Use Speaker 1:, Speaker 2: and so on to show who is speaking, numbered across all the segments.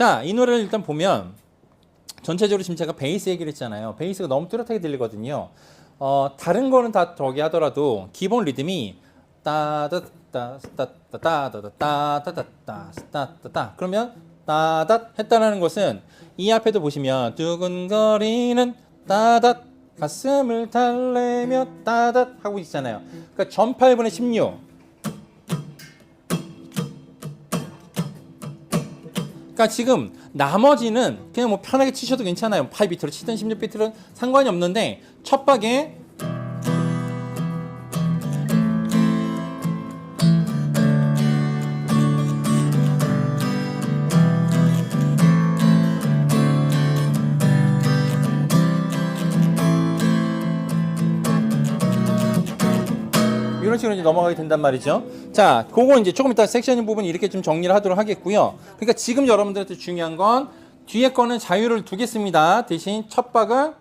Speaker 1: 자, 이 노래를 일단 보면 전체적으로 지금 제가 베이스 얘기를 했잖아요. 베이스가 너무 뚜렷하게 들리거든요. 다른 거는 다 저기 하더라도 기본 리듬이 따다따다따다따다따다따다따다따 그러면 따닷 했다라는 것은 이 앞에도 보시면 두근거리는 따닷 가슴을 달래며 따닷 하고 있잖아요. 그러니까 전 8분의 16. 그러니까 지금 나머지는 그냥 뭐 편하게 치셔도 괜찮아요. 8비트로 치든 16비트로 상관이 없는데 첫 박에 이런 식으로 이제 넘어가게 된단 말이죠. 자, 그거 이제 조금 이따 섹션인 부분 이렇게 좀 정리를 하도록 하겠고요. 그러니까 지금 여러분들한테 중요한 건 뒤에 거는 자유를 두겠습니다. 대신 첫 박을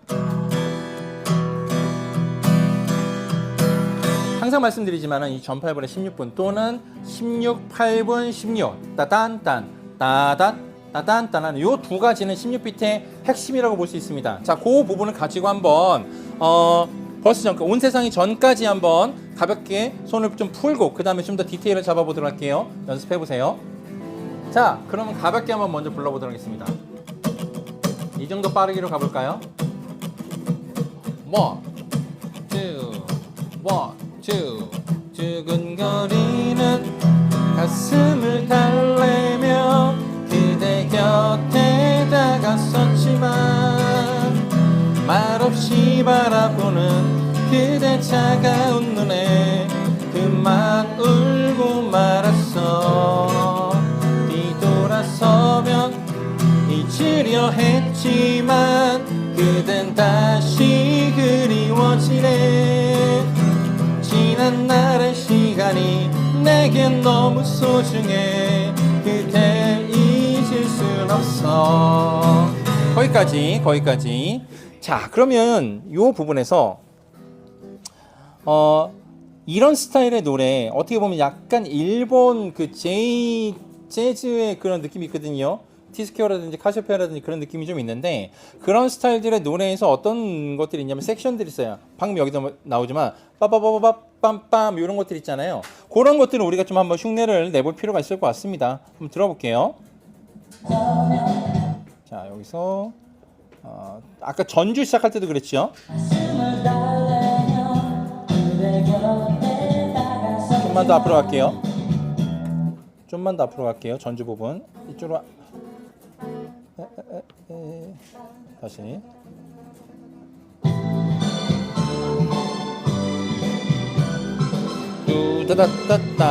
Speaker 1: 항상 말씀드리지만은 이 전 8분의 16분 또는 16, 8분 16 따단딴 따단 따단딴 요 두 가지는 16비트의 핵심이라고 볼 수 있습니다. 자, 그 부분을 가지고 한번 버스 전까 온 세상이 전까지 한번 가볍게 손을 좀 풀고 그 다음에 좀 더 디테일을 잡아보도록 할게요. 연습해 보세요. 자, 그러면 가볍게 한번 먼저 불러보도록 하겠습니다. 이 정도 빠르기로 가볼까요? 1, 2, 1, 2 두근거리는 가슴을 달래며 그대 곁에 다가섰지만 말없이 바라보는 그대 차가운 눈에 그만 울고 말았어. 뒤돌아서면 잊으려 했지만 그댄 다시 그리워지네. 지난 날의 시간이 내겐 너무 소중해. 그댈 잊을 순 없어. 거기까지. 자, 그러면 이 부분에서 이런 스타일의 노래 어떻게 보면 약간 일본 그 재즈의 그런 느낌이 있거든요. 티스케어라든지 카시오페아라든지 그런 느낌이 좀 있는데 그런 스타일들의 노래에서 어떤 것들이 있냐면 섹션들이 있어요. 방금 여기서 나오지만 빠바바바바 빰빰 이런 것들 있잖아요. 그런 것들을 우리가 좀 한번 흉내를 내볼 필요가 있을 것 같습니다. 한번 들어볼게요. 자, 여기서 아까 전주 시작할 때도 그랬죠. 좀만 더 앞으로 갈게요. 전주 부분 이쪽으로 다시.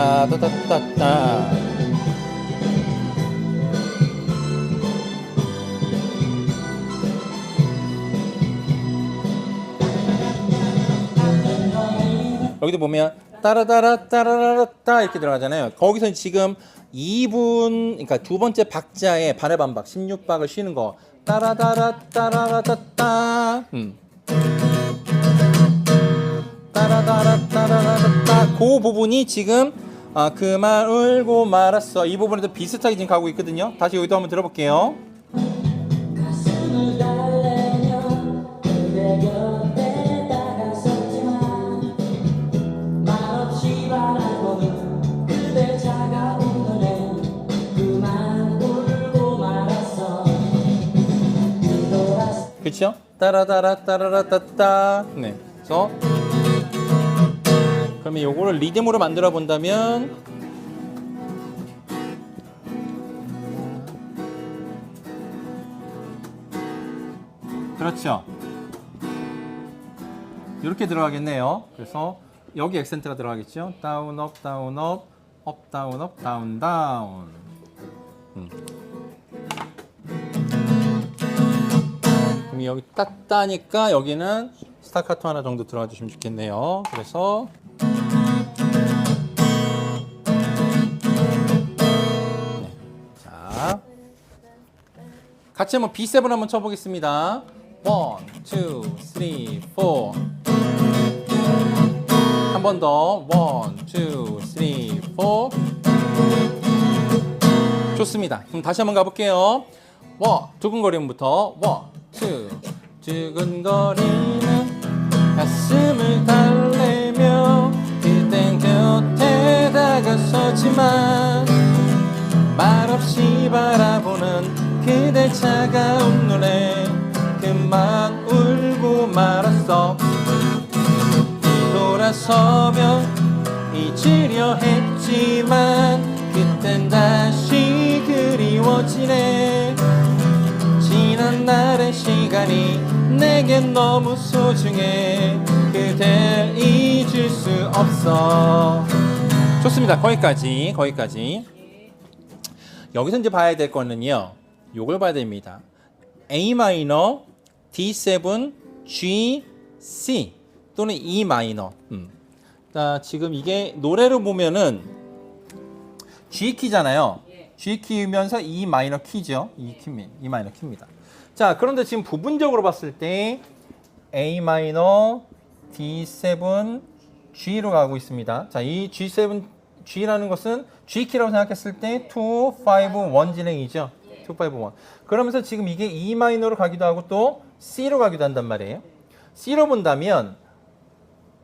Speaker 1: 두다다다다다다다다. 여기도 보면 따라따라 따라라따 이렇게 들어가잖아요. 거기서 지금 2분, 그러니까 두 번째 박자의 반의 반박 16박을 쉬는 거 따라따라 따라라따따 따라따라 따라라따따 그 부분이 지금 그만 울고 말았어 이 부분에도 비슷하게 지금 가고 있거든요. 다시 여기도 한번 들어볼게요. 그렇죠? 따라따라 따라라따따. 네. 그래서 그러면 요거를 리듬으로 만들어 본다면 그렇죠. 이렇게 들어가겠네요. 그래서 여기 액센트가 들어가겠죠. 다운 업 다운 업 업 다운 업 다운 다운. 그럼 여기 따따니까 여기는 스타카토 하나 정도 들어가 주시면 좋겠네요. 그래서 네. 자, 같이 한번 B7 한번 쳐보겠습니다. 1, 2, 3, 4. 한 번 더. 1, 2, 3, 4. 좋습니다. 그럼 다시 한번 가볼게요. 두근거림부터 두근거리는 가슴을 달래며 그댄 곁에 다가서지만 말없이 바라보는 그대 차가운 눈에 그만 울고 말았어. 돌아서며 잊으려 했지만 그땐 다시 그리워지네. 지난 날의 시간이 내겐 너무 소중해. 그댈 잊을 수 없어. 좋습니다. 거기까지. 여기서 이제 봐야 될 거는요, 요걸 봐야 됩니다. A 마이너, D7, G, C 또는 E 마이너. 자, 지금 이게 노래로 보면은 G 키잖아요. G 키면서 E 마이너 키죠. E 마이너 키입니다. 자, 그런데 지금 부분적으로 봤을 때 A 마이너, D7, G로 가고 있습니다. 자, 이 G7, G라는 것은 G 키라고 생각했을 때 2, 5, 1 진행이죠. 2, 5, 1. 그러면서 지금 이게 E 마이너로 가기도 하고 또 C로 가기도 한단 말이에요. C로 본다면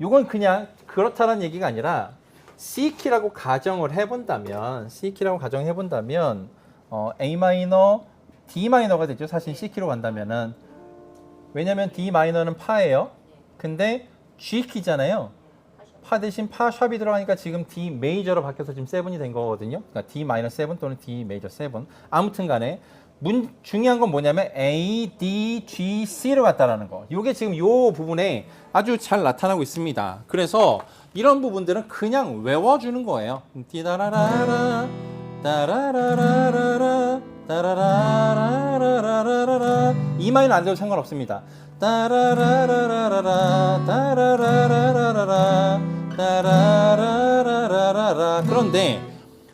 Speaker 1: 이건 그냥 그렇다는 얘기가 아니라 C 키라고 가정을 해본다면 A 마이너, D 마이너가 되죠. 사실 C 키로 간다면은. 왜냐면 D 마이너는 파예요. 근데 G 키잖아요. 파 대신 파 샵이 들어가니까 지금 D 메이저로 바뀌어서 지금 7이 된 거거든요. 그러니까 D 마이너 7 또는 D 메이저 7. 아무튼 간에 중요한 건 뭐냐면 A, D, G, C로 갔다라는 거. 이게 지금 요 부분에 아주 잘 나타나고 있습니다. 그래서 이런 부분들은 그냥 외워주는 거예요. 띠다라라라, 따라라라라라, 따라라라라라라. 이 마이너 안 돼도 상관없습니다. 따라라라라라라, 따라라라라라라, 따라라라라라라. 그런데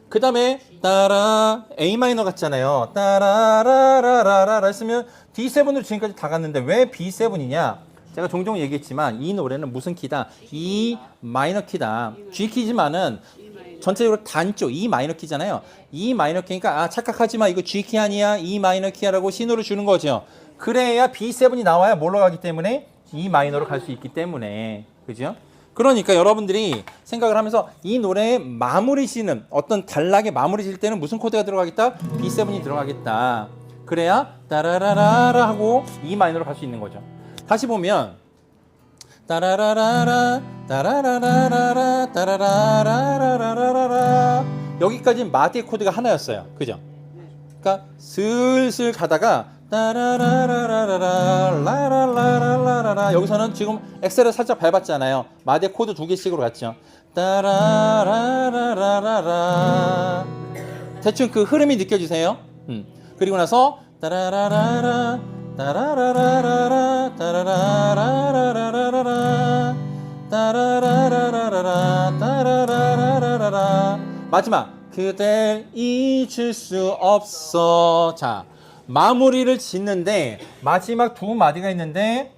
Speaker 1: 그 다음에 따라 A 마이너 같잖아요. 따라라라라라 했으면 D7으로 지금까지 다 갔는데 왜 B7이냐? 제가 종종 얘기했지만 이 노래는 무슨 키다? E 마이너 키다. G 키지만은 전체적으로 단조 E 마이너 키잖아요. E 마이너 키니까 착각하지 마. 이거 G 키 아니야. E 마이너 키야라고 신호를 주는 거죠. 그래야 B7이 나와야 뭘로 가기 때문에 E 마이너로 갈 수 있기 때문에. 그죠? 그러니까 여러분들이 생각을 하면서 이 노래의 마무리 시는 어떤 단락의 마무리 질 때는 무슨 코드가 들어가겠다? B7이 들어가겠다. 그래야 따라라라라 하고 E 마이너로 갈 수 있는 거죠. 다시 보면 따라라라라 따라라라라 따라라라라라라 여기까지 마디의 코드가 하나였어요. 그죠? 그러니까 슬슬 가다가 따라라라라라 라라라라라라 여기서는 지금 엑셀을 살짝 밟았잖아요. 마디 코드 2개씩으로 갔죠. 따라라라라라 대충 그 흐름이 느껴지세요? 그리고 나서 따라라라라 따라라라라라 따라라라라라라 따라라라라라 따라라라라라 마지막 그댈 잊을 수 없어. 자, 마무리를 짓는데 마지막 두 마디가 있는데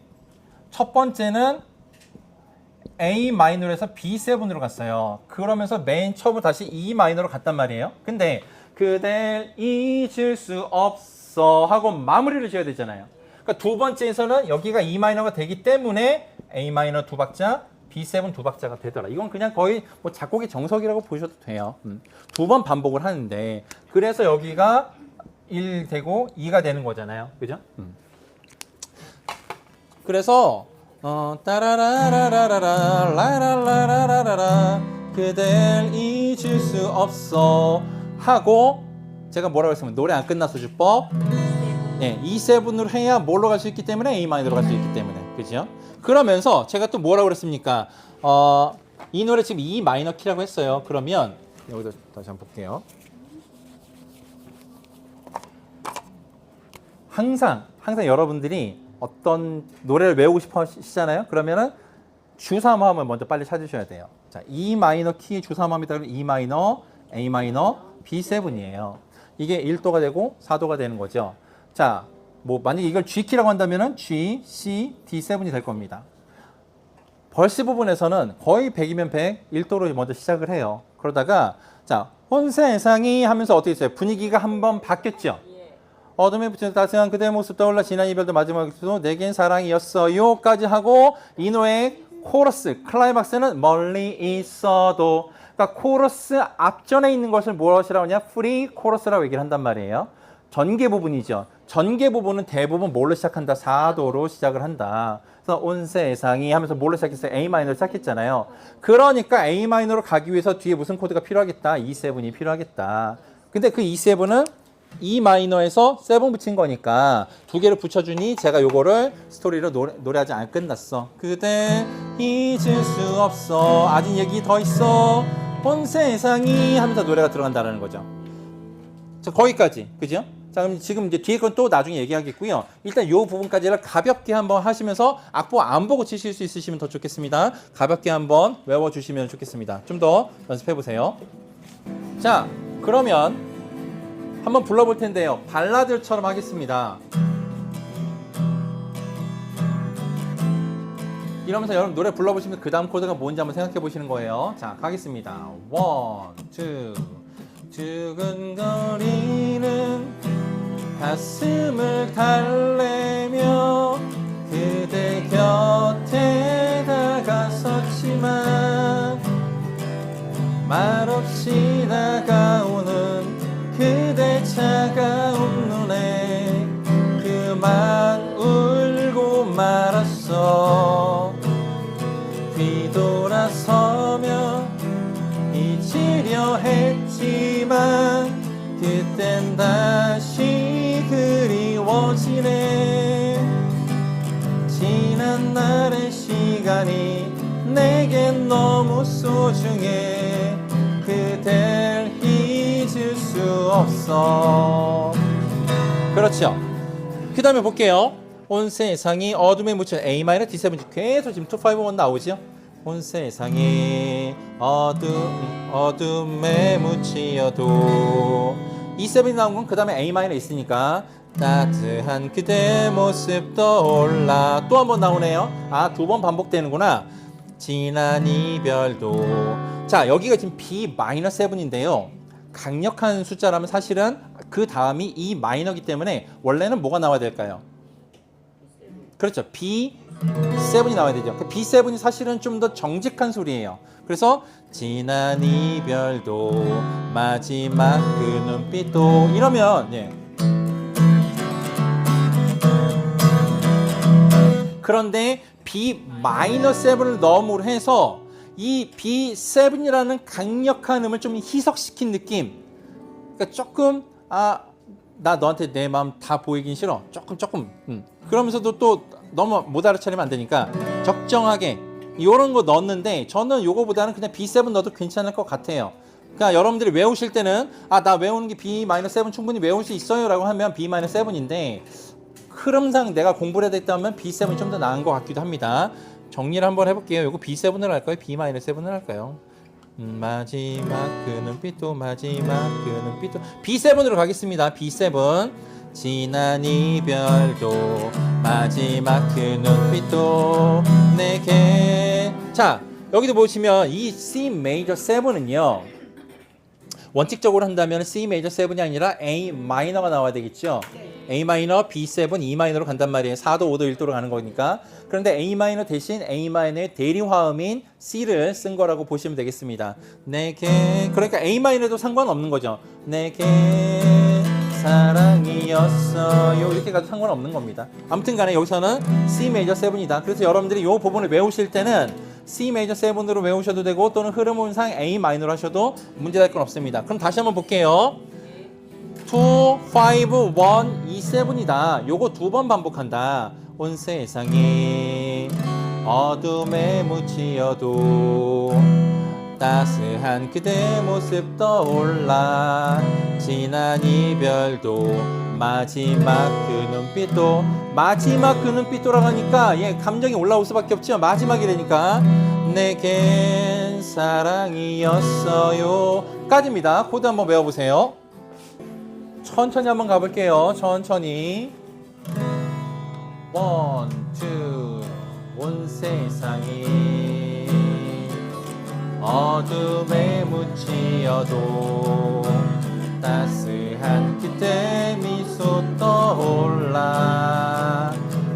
Speaker 1: 첫 번째는 A 마이너에서 B7으로 갔어요. 그러면서 맨 처음으로 다시 E 마이너로 갔단 말이에요. 근데 그댈 잊을 수 없어 하고 마무리를 지어야 되잖아요. 그러니까 두 번째에서는 여기가 E 마이너가 되기 때문에 A 마이너 두 박자, B7 두 박자가 되더라. 이건 그냥 거의 뭐 작곡의 정석이라고 보셔도 돼요. 두 번 반복을 하는데 그래서 여기가 1 되고 2가 되는 거잖아요. 그죠? 그래서 따라라라라라라 라라라라라라 그댈 잊을 수 없어 하고 제가 뭐라고 했으면 노래 안 끝났어 주법 네, E7으로 해야 뭘로 갈 수 있기 때문에 A 마이너로 갈 수 있기 때문에 그죠? 그러면서 제가 또 뭐라고 그랬습니까? 이 노래 지금 E 마이너 키라고 했어요. 그러면 여기도 다시 한번 볼게요. 항상 여러분들이 어떤 노래를 외우고 싶어 하시잖아요. 그러면은 주삼화음을 먼저 빨리 찾으셔야 돼요. 자, E 마이너 키 주삼화음이다. E 마이너, A 마이너, B7이에요. 이게 1도가 되고 4도가 되는 거죠. 자, 뭐 만약에 이걸 G 키라고 한다면은 G, C, D7이 될 겁니다. 벌스 부분에서는 거의 100이면 100, 1도로 먼저 시작을 해요. 그러다가 자, 온 세상이 하면서 어떻게 했어요? 분위기가 한번 바뀌었죠. 어둠에 붙인 따스한 그대의 모습 떠올라 지난 이별도 마지막에도 내겐 사랑이었어요까지 하고 이 노래의 코러스, 클라이막스는 멀리 있어도. 그러니까 코러스 앞전에 있는 것을 무엇이라고 하냐? 프리 코러스라고 얘기를 한단 말이에요. 전개 부분이죠. 전개 부분은 대부분 뭘로 시작한다? 4도로 시작을 한다. 그래서 온 세상이 하면서 뭘로 시작했어요? A 마이너로 시작했잖아요. 그러니까 A 마이너로 가기 위해서 뒤에 무슨 코드가 필요하겠다? E7이 필요하겠다. 근데 그 E7은 E 마이너에서 7 붙인 거니까 두 개를 붙여주니 제가 요거를 스토리로 노래 아직 안 끝났어. 그대 잊을 수 없어. 아직 얘기 더 있어. 온 세상이 하면서 노래가 들어간다는 거죠. 자, 거기까지. 그죠? 자, 그럼 지금 이제 뒤에 건 또 나중에 얘기하겠고요. 일단 요 부분까지를 가볍게 한번 하시면서 악보 안 보고 치실 수 있으시면 더 좋겠습니다. 가볍게 한번 외워주시면 좋겠습니다. 좀 더 연습해 보세요. 자, 그러면 한번 불러볼 텐데요. 발라드처럼 하겠습니다. 이러면서 여러분 노래 불러보시면 그 다음 코드가 뭔지 한번 생각해 보시는 거예요. 자, 가겠습니다. 1, 2. 두근거리는 가슴을 달래며 그대 곁에 다가섰지만 말없이 다가오는 그대 차가운 눈에 그만 울고 말았어. 뒤돌아서며 잊으려 했지만 그땐 다시 그리워지네. 지난 날의 시간이 내겐 너무 소중해. 그댈 잊을 수 없어. 그렇죠. 그 다음에 볼게요. 온 세상이 어둠에 묻힌 A 마이너 D7 계속 지금 2, 5, 1 나오죠. 온 세상이 어둠에 묻히어도 E7이 나온 건 그 다음에 A 마이너 있으니까 따뜻한 그대 모습 떠올라. 또 한 번 나오네요. 아, 두 번 반복되는구나. 지난 이별도. 자, 여기가 지금 B 마이너 7인데요. 강력한 숫자라면 사실은 그 다음이 E 마이너이기 때문에 원래는 뭐가 나와야 될까요? 그렇죠. B7이 나와야 되죠. 그 B7이 사실은 좀 더 정직한 소리예요. 그래서 지난 이별도 마지막 그 눈빛도 이러면 예. 그런데 B-7을 너머로 해서 이 B7이라는 강력한 음을 좀 희석시킨 느낌. 그러니까 조금 나 너한테 내 마음 다 보이긴 싫어. 조금. 그러면서도 또 너무 못 알아차리면 안 되니까 적정하게 이런 거 넣었는데 저는 요거보다는 그냥 B7 넣어도 괜찮을 것 같아요. 그러니까 여러분들이 외우실 때는 나 외우는 게 B-7 충분히 외울 수 있어요 라고 하면 B-7인데 흐름상 내가 공부를 해야 됐다면 B7이 좀 더 나은 것 같기도 합니다. 정리를 한번 해볼게요. 요거 B7을 할까요? B-7을 할까요? 마지막 그 눈빛도 마지막 그 눈빛도 B7으로 가겠습니다. B7 지난 이별도 마지막 그 눈빛도 내게. 자, 여기도 보시면 이 C 메이저 7은요 원칙적으로 한다면 C 메이저 7이 아니라 A 마이너가 나와야 되겠죠. A 마이너, B7, E 마이너로 간단 말이에요. 4도, 5도, 1도로 가는 거니까. 그런데 A 마이너 대신 A 마이너의 대리화음인 C를 쓴 거라고 보시면 되겠습니다. 내게. 그러니까 A 마이너도 상관없는 거죠. 내게 사랑이었어요. 이렇게 가도 상관없는 겁니다. 아무튼 간에 여기서는 C 메이저 7이다. 그래서 여러분들이 이 부분을 외우실 때는 C 메이저 7으로 외우셔도 되고 또는 흐름상 A 마이너로 하셔도 문제될 건 없습니다. 그럼 다시 한번 볼게요. 2, 5, 1, E7이다. 요거 두 번 반복한다. 온 세상이 어둠에 묻히어도 따스한 그대 모습 떠올라. 지난 이별도 마지막 그 눈빛도. 마지막 그 눈빛도라고 하니까 감정이 올라올 수밖에 없죠. 마지막이라니까. 내겐 사랑이었어요 까지입니다. 코드 한번 외워보세요. 천천히 한번 가볼게요. 천천히. 1, 2. 온 세상이 어둠에 묻히어도 따스한 그때 미소 떠올라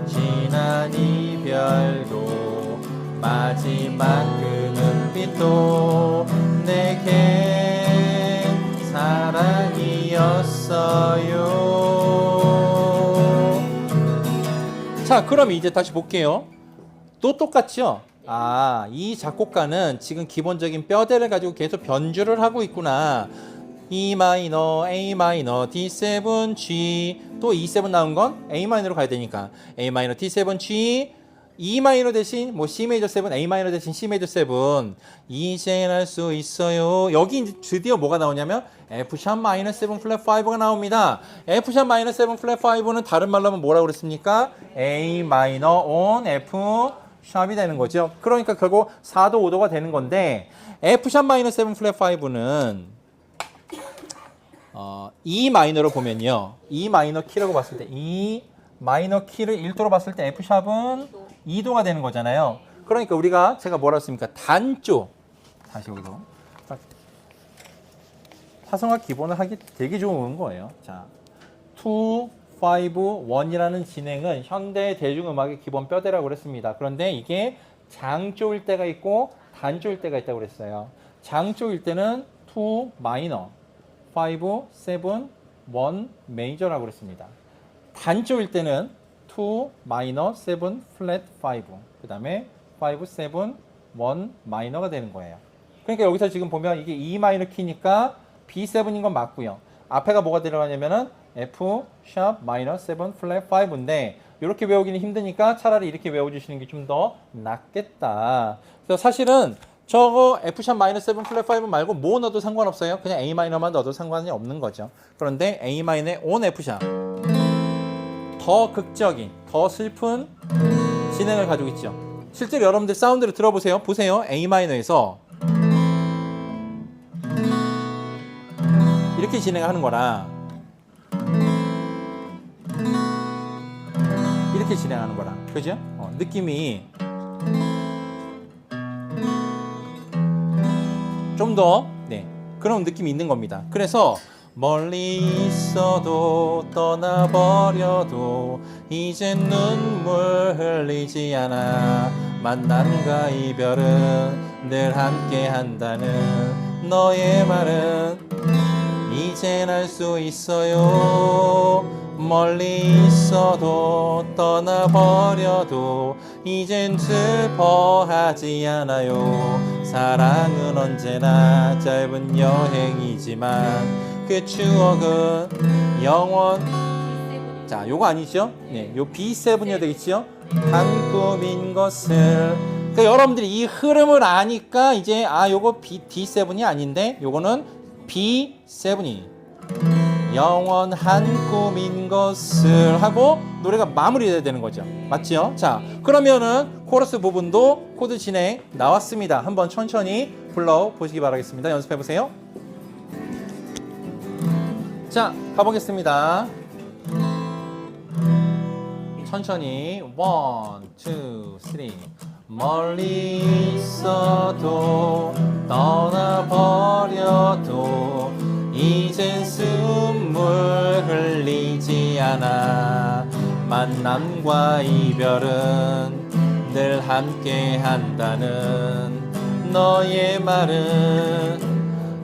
Speaker 1: 지난 이별도 마지막 그 눈빛도 내게 사랑이었어요. 자, 그럼 이제 다시 볼게요. 또 똑같죠? 아, 이 작곡가는 지금 기본적인 뼈대를 가지고 계속 변주를 하고 있구나. E 마이너, A 마이너, D7, G, 또 E7 나온 건 A 마이너로 가야 되니까 A 마이너, D7, G, E 마이너 대신 뭐 C 메이저 7, A 마이너 대신 C 메이저 7. 이젠 알 수 있어요. 여기 이제 드디어 뭐가 나오냐면 F 샵 마이너 7 플랫 5가 나옵니다. F 샵 마이너 7 플랫 5는 다른 말로 하면 뭐라고 그랬습니까? A 마이너 on F 샵이 되는 거죠. 그러니까 결국 4도 5도가 되는 건데 F 샵 마이너 7 플랫 5는 E 마이너로 보면요. E 마이너 키라고 봤을 때 E 마이너 키를 1도로 봤을 때 F 샵은 2도가 되는 거잖아요. 그러니까 우리가 제가 뭐라 했습니까? 단조. 다시 여기도. 화성학 기본을 하기 되게 좋은 거예요. 자, 2, 5, 1이라는 진행은 현대 대중음악의 기본 뼈대라고 그랬습니다. 그런데 이게 장조일 때가 있고 단조일 때가 있다고 그랬어요. 장조일 때는 2 마이너, 5, 7, 1 메이저라고 그랬습니다. 단조일 때는 2 마이너, 7 플랫 5, 그 다음에 5, 7, 1 마이너가 되는 거예요. 그러니까 여기서 지금 보면 이게 E 마이너 키니까 B7인 건 맞고요. 앞에가 뭐가 들어가냐면은 F 샵 마이너 7 플랫 5인데 이렇게 외우기는 힘드니까 차라리 이렇게 외워주시는 게 좀 더 낫겠다. 그래서 사실은 저거 F 샵 마이너 7 플랫 5 말고 뭐 넣어도 상관없어요. 그냥 A 마이너만 넣어도 상관이 없는 거죠. 그런데 A 마이너의 on F 샵 더 극적인, 더 슬픈 진행을 가지고 있죠. 실제로 여러분들 사운드를 들어보세요. 보세요. A 마이너에서 이렇게 진행하는 거랑 이렇게 진행하는 거랑 그죠? 느낌이 좀 더 그런 느낌이 있는 겁니다. 그래서 멀리 있어도 떠나버려도 이젠 눈물 흘리지 않아 만남과 이별은 늘 함께 한다는 너의 말은 이젠 알 수 있어요. 멀리 있어도 떠나버려도 이젠 슬퍼하지 않아요. 사랑은 언제나 짧은 여행이지만 그 추억은 영원. 자, 요거 아니죠? 네, 요 B7이어야 되겠죠? 한 꿈인 것을. 그러니까 여러분들이 이 흐름을 아니까 이제 요거 D7이 아닌데 요거는 B7이 영원한 꿈인 것을 하고 노래가 마무리돼야 되는 거죠. 맞죠? 자, 그러면은 코러스 부분도 코드 진행 나왔습니다. 한번 천천히 불러보시기 바라겠습니다. 연습해 보세요. 자, 가보겠습니다. 천천히 1, 2, 3. 멀리 있어도 떠나버려도 이젠 숨을 흘리지 않아 만남과 이별은 늘 함께 한다는 너의 말은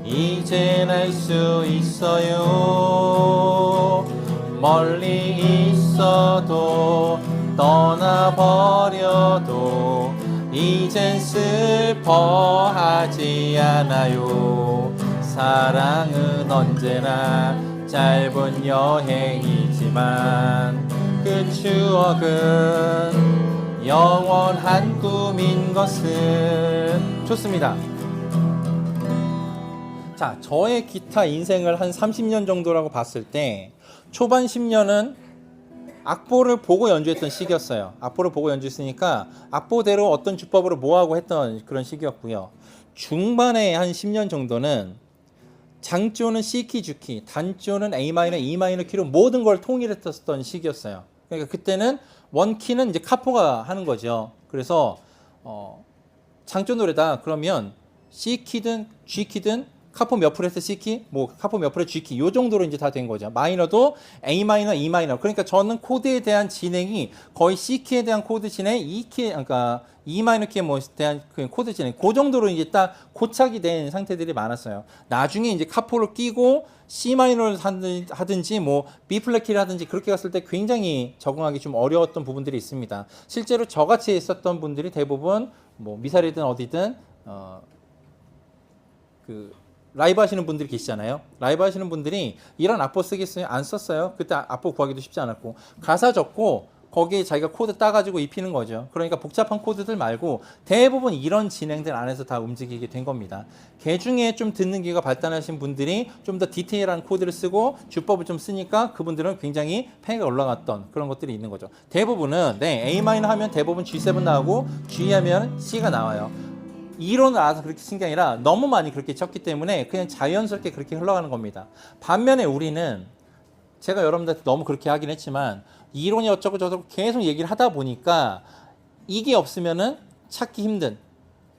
Speaker 1: 이젠 알 수 있어요. 멀리 있어도 떠나버려도 이젠 슬퍼하지 않아요. 사랑은 언제나 짧은 여행이지만 그 추억은 영원한 꿈인 것을. 좋습니다. 자, 저의 기타 인생을 한 30년 정도라고 봤을 때 초반 10년은 악보를 보고 연주했던 시기였어요. 악보를 보고 연주했으니까 악보대로 어떤 주법으로 뭐하고 했던 그런 시기였고요. 중반에 한 10년 정도는 장조는 C키, G키, 단조는 A 마이너, E 마이너 키로 모든 걸 통일했었던 시기였어요. 그러니까 그때는 원키는 이제 카포가 하는 거죠. 그래서 장조 노래다 그러면 C 키든 G 키든 카포 몇 프렛에 C 키, 뭐 카포 몇 프렛 G 키, 요 정도로 이제 다 된 거죠. 마이너도 A 마이너, E 마이너. 그러니까 저는 코드에 대한 진행이 거의 C 키에 대한 코드 진행, E 키, 그러니까 E 마이너 키에 뭐 대한 그 코드 진행, 그 정도로 이제 딱 고착이 된 상태들이 많았어요. 나중에 이제 카포를 끼고 C 마이너를 하든지 뭐 B 플랫 키를 하든지 그렇게 갔을 때 굉장히 적응하기 좀 어려웠던 부분들이 있습니다. 실제로 저같이 했었던 분들이 대부분 뭐 미사일이든 어디든 라이브 하시는 분들이 계시잖아요. 라이브 하시는 분들이 이런 악보 쓰겠어요? 안 썼어요. 그때 악보 구하기도 쉽지 않았고 가사 적고 거기에 자기가 코드 따가지고 입히는 거죠. 그러니까 복잡한 코드들 말고 대부분 이런 진행들 안에서 다 움직이게 된 겁니다. 개 중에 좀 듣는 귀가 발달하신 분들이 좀 더 디테일한 코드를 쓰고 주법을 좀 쓰니까 그분들은 굉장히 팽이가 올라갔던 그런 것들이 있는 거죠. 대부분은 A 마이너 하면 대부분 G7 나오고 G 하면 C가 나와요. 이론을 알아서 그렇게 친 게 아니라 너무 많이 그렇게 쳤기 때문에 그냥 자연스럽게 그렇게 흘러가는 겁니다. 반면에 우리는 제가 여러분들한테 너무 그렇게 하긴 했지만 이론이 어쩌고 저쩌고 계속 얘기를 하다 보니까 이게 없으면은 찾기 힘든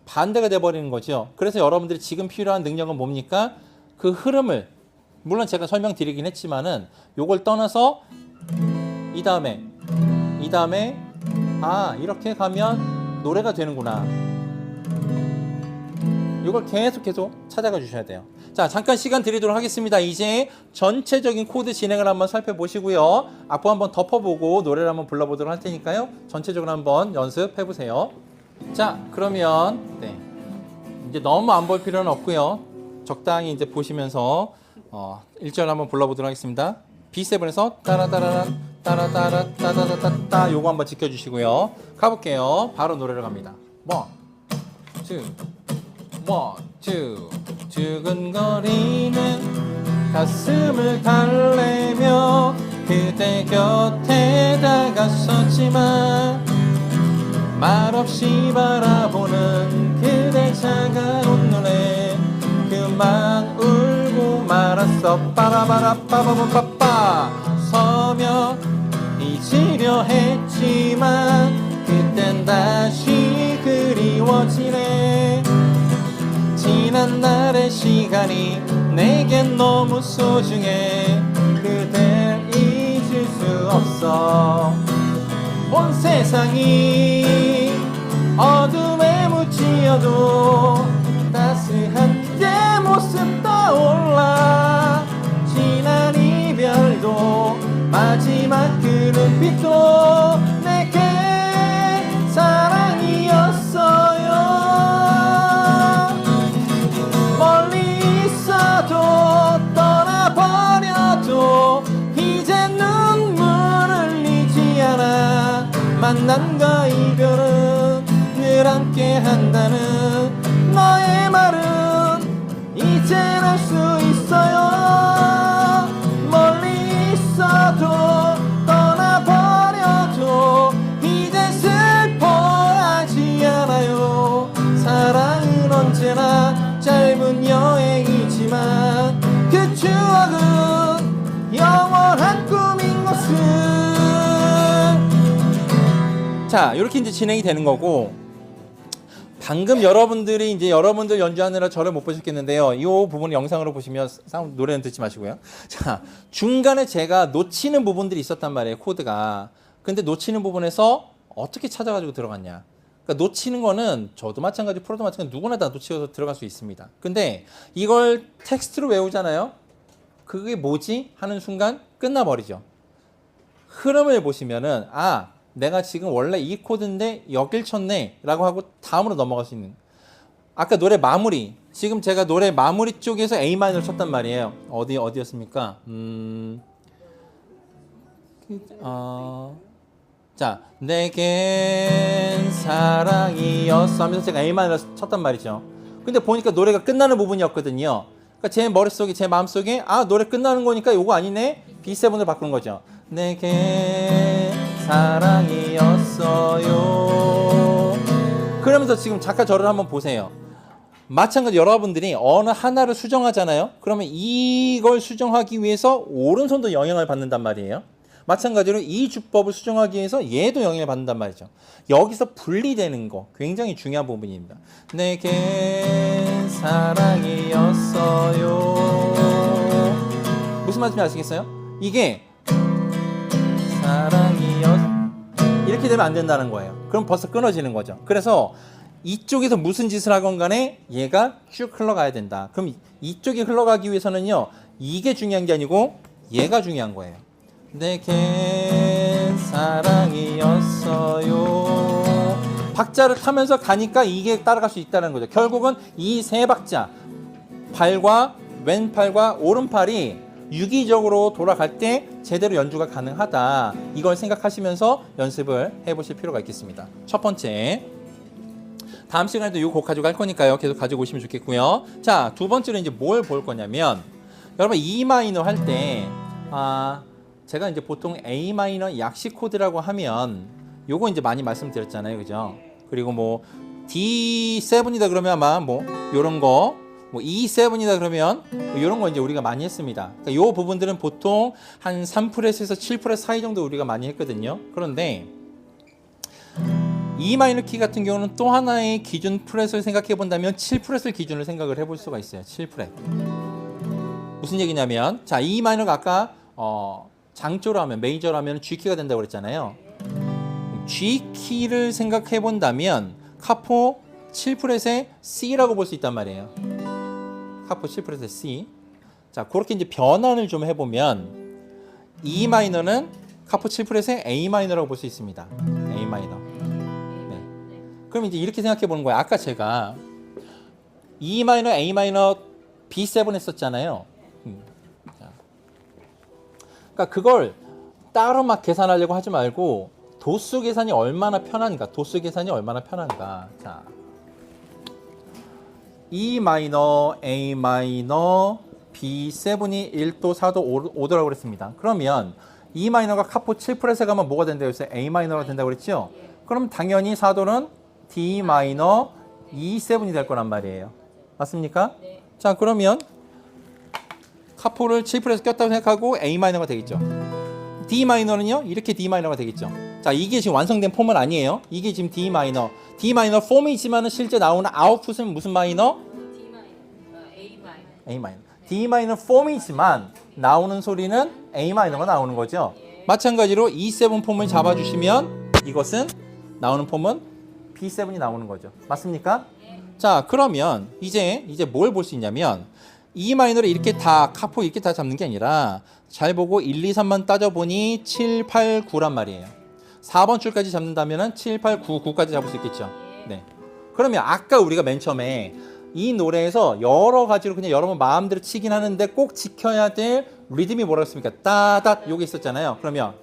Speaker 1: 반대가 돼버리는 거죠. 그래서 여러분들이 지금 필요한 능력은 뭡니까? 그 흐름을 물론 제가 설명드리긴 했지만은 요걸 떠나서 이 다음에 아 이렇게 가면 노래가 되는구나. 이걸 계속 찾아가 주셔야 돼요. 자, 잠깐 시간 드리도록 하겠습니다. 이제 전체적인 코드 진행을 한번 살펴보시고요. 악보 한번 덮어보고 노래를 한번 불러보도록 할 테니까요. 전체적으로 한번 연습해 보세요. 자, 그러면 이제 너무 안 볼 필요는 없고요. 적당히 이제 보시면서 1절 한번 불러보도록 하겠습니다. B7에서 따라따라라 따라따라 따다다따 요거 한번 지켜주시고요. 가볼게요. 바로 노래를 갑니다. 1, 2 두근거리는 가슴을 달래며 그대 곁에 다가섰지만 말없이 바라보는 그대 차가운 눈에 그만 울고 말았어. 빠바바라빠바바빠빠 서며 잊으려 했지만 그땐 다시 그리워지네. 지난 날의 시간이 내겐 너무 소중해. 그댈 잊을 수 없어. 온 세상이 어둠에 묻히어도 따스한 그대 모습 떠올라. 지난 이별도 마지막 그 눈빛도 내게 사랑이었어요. 멀리 있어도 떠나버려도 이제 눈물을 흘리지 않아. 만남과 이별은 늘 함께 한다는 너의 말은 이젠 알 수 있어요. 멀리 있어도 떠나버려도 이제 슬퍼하지 않아요. 사랑은 언제나 짧은 여행이지만 그 추억은 영원한 꿈인 것을. 자, 이렇게 이제 진행이 되는 거고, 방금 여러분들이 이제 여러분들 연주하느라 저를 못 보셨겠는데요. 이 부분 영상으로 보시면 노래는 듣지 마시고요. 자, 중간에 제가 놓치는 부분들이 있었단 말이에요, 코드가. 근데 놓치는 부분에서 어떻게 찾아가지고 들어갔냐. 그러니까 놓치는 거는 저도 마찬가지, 프로도 마찬가지, 누구나 다 놓치어서 들어갈 수 있습니다. 근데 이걸 텍스트로 외우잖아요. 그게 뭐지? 하는 순간 끝나버리죠. 흐름을 보시면은 내가 지금 원래 이 코드인데 여길 쳤네 라고 하고 다음으로 넘어갈 수 있는. 아까 노래 마무리, 지금 제가 노래 마무리 쪽에서 A 마이너를 쳤단 말이에요. 어디였습니까? 자, 내겐 사랑이었어 하면서 제가 A 마이너를 쳤단 말이죠. 근데 보니까 노래가 끝나는 부분이었거든요. 그러니까 제 머릿속에, 제 마음속에 노래 끝나는 거니까 요거 아니네? B7으로 바꾸는 거죠. 내게 사랑이었어요. 그러면서 지금 작가 저를 한번 보세요. 마찬가지 여러분들이 어느 하나를 수정하잖아요. 그러면 이걸 수정하기 위해서 오른손도 영향을 받는단 말이에요. 마찬가지로 이 주법을 수정하기 위해서 얘도 영향을 받는단 말이죠. 여기서 분리되는 거 굉장히 중요한 부분입니다. 내겐 사랑이었어요. 무슨 말인지 아시겠어요? 이게 이렇게 되면 안 된다는 거예요. 그럼 벌써 끊어지는 거죠. 그래서 이쪽에서 무슨 짓을 하건 간에 얘가 쭉 흘러가야 된다. 그럼 이쪽이 흘러가기 위해서는요, 이게 중요한 게 아니고 얘가 중요한 거예요. 내겐 사랑이었어요. 박자를 타면서 가니까 이게 따라갈 수 있다는 거죠. 결국은 이 세 박자, 발과 왼팔과 오른팔이 유기적으로 돌아갈 때 제대로 연주가 가능하다. 이걸 생각하시면서 연습을 해보실 필요가 있겠습니다. 첫 번째, 다음 시간에도 이 곡 가지고 갈 거니까요. 계속 가지고 오시면 좋겠고요. 자, 두 번째로 이제 뭘 볼 거냐면, 여러분 E 마이너 할 때, 제가 이제 보통 A 마이너 약식 코드라고 하면 요거 이제 많이 말씀드렸잖아요, 그죠? 그리고 뭐 D7이다 그러면 아마 뭐 요런 거, 뭐 E7이다 그러면 이런 거 이제 우리가 많이 했습니다. 그러니까 요 부분들은 보통 한 3프렛에서 7프렛 사이 정도 우리가 많이 했거든요. 그런데 E 마이너 키 같은 경우는 또 하나의 기준 프렛을 생각해 본다면 7프렛을 기준으로 생각을 해볼 수가 있어요. 7프렛. 무슨 얘기냐면, 자, E 마이너가 아까 장조로 하면, 메이저로 하면 G 키가 된다고 그랬잖아요. G 키를 생각해 본다면 카포 7프렛의 C라고 볼 수 있단 말이에요. 카포 7프렛의 C. 자, 그렇게 이제 변환을 좀 해보면 E 마이너는 카포 7프렛의 A 마이너라고 볼 수 있습니다. A 마이너. 네. 그럼 이제 이렇게 생각해 보는 거예요. 아까 제가 E 마이너, A 마이너, B7 했었잖아요. 그러니까 그걸 따로 막 계산하려고 하지 말고 도수 계산이 얼마나 편한가, 도수 계산이 얼마나 편한가. 자, E 마이너, A 마이너, B7이 1도, 4도, 5도라고 그랬습니다. 그러면 E 마이너가 카포 7프렛에 가면 뭐가 된다고 했어요? A 마이너가 된다고 그랬죠? 그럼 당연히 4도는 D 마이너, E7이 될 거란 말이에요. 맞습니까? 네. 자, 그러면 카포를 7프렛에 꼈다고 생각하고 A 마이너가 되겠죠. D 마이너는요, 이렇게 D 마이너가 되겠죠. 자, 이게 지금 완성된 폼은 아니에요. 이게 지금 D 마이너 폼이지만은 실제 나오는 아웃풋은 무슨 마이너?
Speaker 2: D 마이너, A 마이너.
Speaker 1: A 마이너. D 마이너 폼이지만 나오는 소리는 A 마이너가 나오는 거죠. 마찬가지로 E7 폼을 잡아주시면 이것은 나오는 폼은 B7이 나오는 거죠. 맞습니까? 자, 그러면 이제 뭘 볼 수 있냐면, E 마이너를 이렇게 다 카포 이렇게 다 잡는 게 아니라 잘 보고 1, 2, 3만 따져보니 7, 8, 9란 말이에요. 4번 줄까지 잡는다면 7, 8, 9, 9까지 잡을 수 있겠죠. 네. 그러면 아까 우리가 맨 처음에 이 노래에서 여러 가지로 그냥 여러분 마음대로 치긴 하는데 꼭 지켜야 될 리듬이 뭐라고 했습니까? 따닷 요게 있었잖아요. 그러면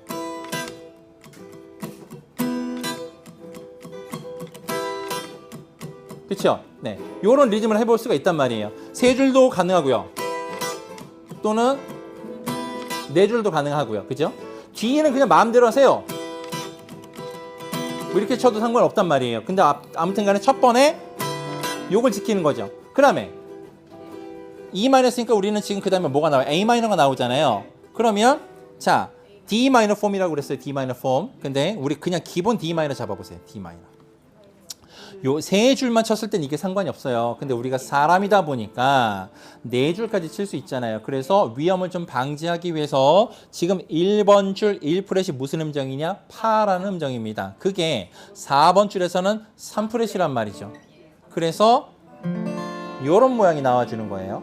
Speaker 1: 그렇죠? 네. 요런 리듬을 해볼 수가 있단 말이에요. 세 줄도 가능하고요. 또는 네 줄도 가능하고요. 그죠? 뒤에는 그냥 마음대로 하세요. 뭐 이렇게 쳐도 상관없단 말이에요. 근데 아무튼 간에 첫 번에 요걸 지키는 거죠. 그 다음에 E 마이너 했으니까 우리는 지금 그 다음에 뭐가 나와요? A 마이너가 나오잖아요. 그러면 자, D 마이너 폼이라고 그랬어요. D 마이너 폼. 근데 우리 그냥 기본 D 마이너 잡아보세요. D 마이너. 요 세 줄만 쳤을 땐 이게 상관이 없어요. 근데 우리가 사람이다 보니까 네 줄까지 칠 수 있잖아요. 그래서 위험을 좀 방지하기 위해서 지금 1번 줄 1프렛이 무슨 음정이냐? 파라는 음정입니다. 그게 4번 줄에서는 3프렛이란 말이죠. 그래서 요런 모양이 나와주는 거예요.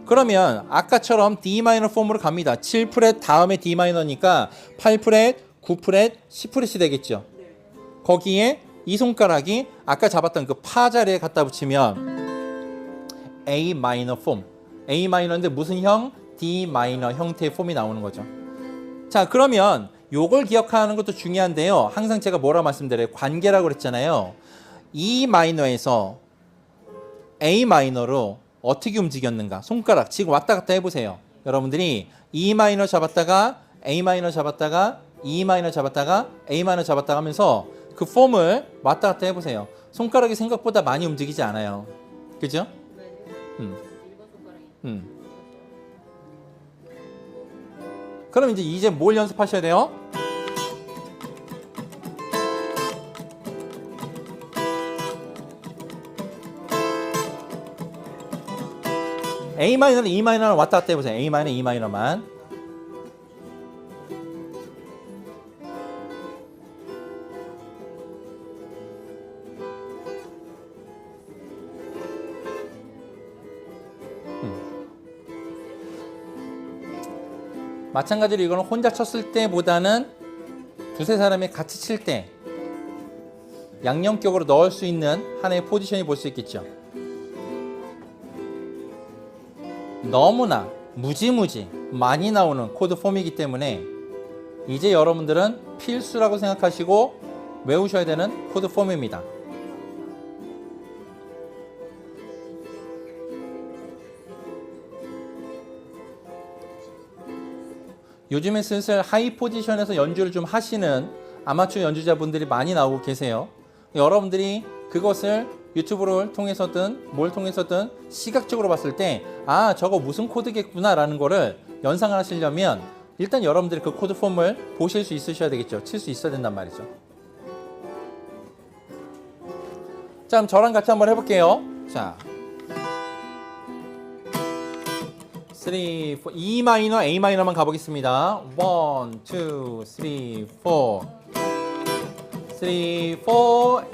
Speaker 1: 그러면 아까처럼 D 마이너 폼으로 갑니다. 7프렛 다음에 D 마이너니까 8프렛, 9프렛, 10프렛이 되겠죠. 거기에 이 손가락이 아까 잡았던 그 파 자리에 갖다 붙이면 A 마이너 폼. A 마이너인데 무슨 형? D 마이너 형태의 폼이 나오는 거죠. 자, 그러면 요걸 기억하는 것도 중요한데요. 항상 제가 뭐라 말씀드려요? 관계라고 그랬잖아요. E 마이너에서 A 마이너로 어떻게 움직였는가? 손가락 지금 왔다 갔다 해보세요. 여러분들이 E 마이너 잡았다가 A 마이너 잡았다가 E 마이너 잡았다가 A 마이너 잡았다가 하면서 그 폼을 왔다 갔다 해보세요. 손가락이 생각보다 많이 움직이지 않아요. 그죠? 그럼 이제 뭘 연습하셔야 돼요? A 마이너는 E 마이너는 왔다 갔다 해보세요. A 마이너, E 마이너만. 마찬가지로 이거는 혼자 쳤을 때보다는 두세 사람이 같이 칠 때 양념격으로 넣을 수 있는 하나의 포지션이 볼 수 있겠죠. 너무나 무지무지 많이 나오는 코드 폼이기 때문에 이제 여러분들은 필수라고 생각하시고 외우셔야 되는 코드 폼입니다. 요즘에 슬슬 하이 포지션에서 연주를 좀 하시는 아마추어 연주자분들이 많이 나오고 계세요. 여러분들이 그것을 유튜브를 통해서든 뭘 통해서든 시각적으로 봤을 때 아, 저거 무슨 코드겠구나 라는 거를 연상을 하시려면 일단 여러분들이 그 코드 폼을 보실 수 있으셔야 되겠죠. 칠 수 있어야 된단 말이죠. 자, 그럼 저랑 같이 한번 해볼게요. 자, 3, 4, E 마이너, A 마이너만 가보겠습니다. 1, 2, 3, 4 3, 4,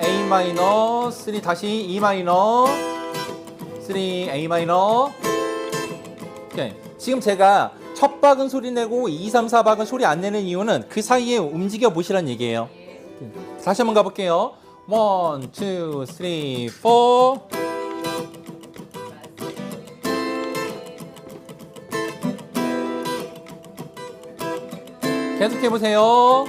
Speaker 1: A 마이너, 3 다시 E 마이너, 3, A 마이너. 오케이. 지금 제가 첫 박은 소리 내고 2, 3, 4박은 소리 안 내는 이유는 그 사이에 움직여 보시란 얘기예요. 다시 한번 가볼게요. 1, 2, 3, 4 계속 해보세요.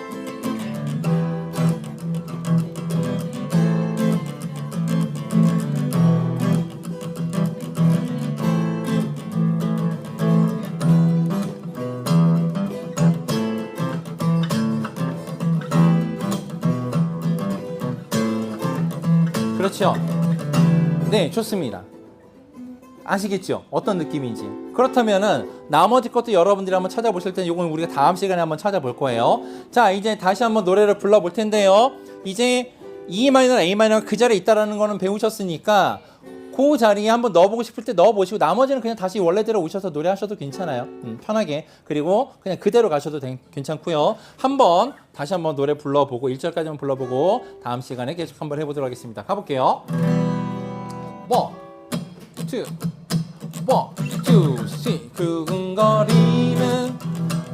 Speaker 1: 그렇죠. 네, 좋습니다. 아시겠죠? 어떤 느낌인지. 그렇다면은 나머지 것도 여러분들이 한번 찾아보실 때는 이건 우리가 다음 시간에 한번 찾아볼 거예요. 자, 이제 다시 한번 노래를 불러볼 텐데요. 이제 E 마이너, A 마이너가 그 자리에 있다라는 거는 배우셨으니까 그 자리에 한번 넣어보고 싶을 때 넣어보시고 나머지는 그냥 다시 원래대로 오셔서 노래하셔도 괜찮아요. 편하게. 그리고 그냥 그대로 가셔도 괜찮고요. 한번 다시 한번 노래 불러보고 1절까지만 불러보고 다음 시간에 계속 한번 해보도록 하겠습니다. 가볼게요. 1, 2, 1, 2, 3 두근거리는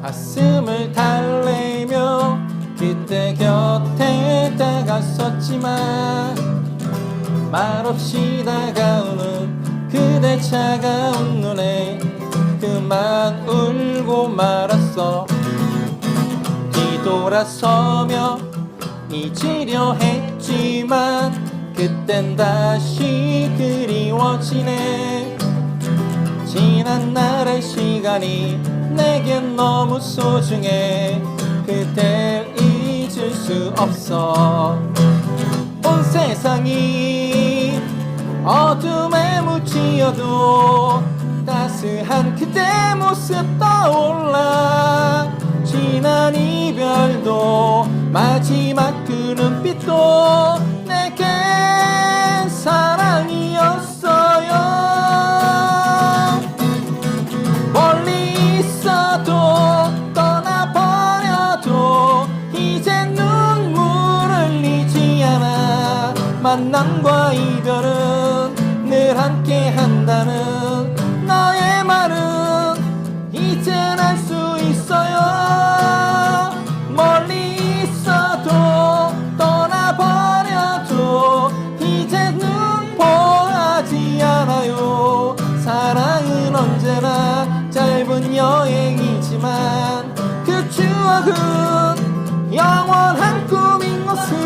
Speaker 1: 가슴을 달래며 그때 곁에 다가섰지만 말없이 다가오는 그대 차가운 눈에 그만 울고 말았어. 뒤돌아서며 잊으려 했지만 그땐 다시 그리워지네. 지난 날의 시간이 내겐 너무 소중해. 그댈 잊을 수 없어. 온 세상이 어둠에 묻히어도 따스한 그대 모습 떠올라. 지난 이별도 마지막 그 눈빛도 내겐 사랑이었어요. 멀리 있어도 떠나버려도 이젠 눈물을 흘리지 않아. 만남과 이별은 늘 함께 한다는 너의 말은 이젠 알 수 있어요. 멀리 있어도 떠나버려도 이제 눈보라지 않아요. 사랑은 언제나 짧은 여행이지만 그 추억은 영원한 꿈인 것을.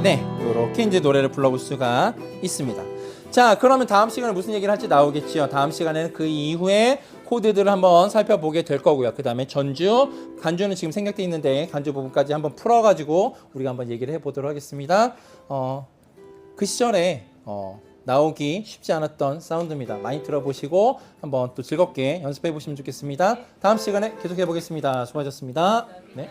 Speaker 1: 네, 이렇게 이제 노래를 불러볼 수가 있습니다. 자, 그러면 다음 시간에 무슨 얘기를 할지 나오겠지요. 다음 시간에는 그 이후에 코드들을 한번 살펴보게 될 거고요. 그 다음에 전주, 간주는 지금 생략돼 있는데 간주 부분까지 한번 풀어가지고 우리가 한번 얘기를 해보도록 하겠습니다. 그 시절에 나오기 쉽지 않았던 사운드입니다. 많이 들어보시고 한번 또 즐겁게 연습해 보시면 좋겠습니다. 다음 시간에 계속해 보겠습니다. 수고하셨습니다. 네.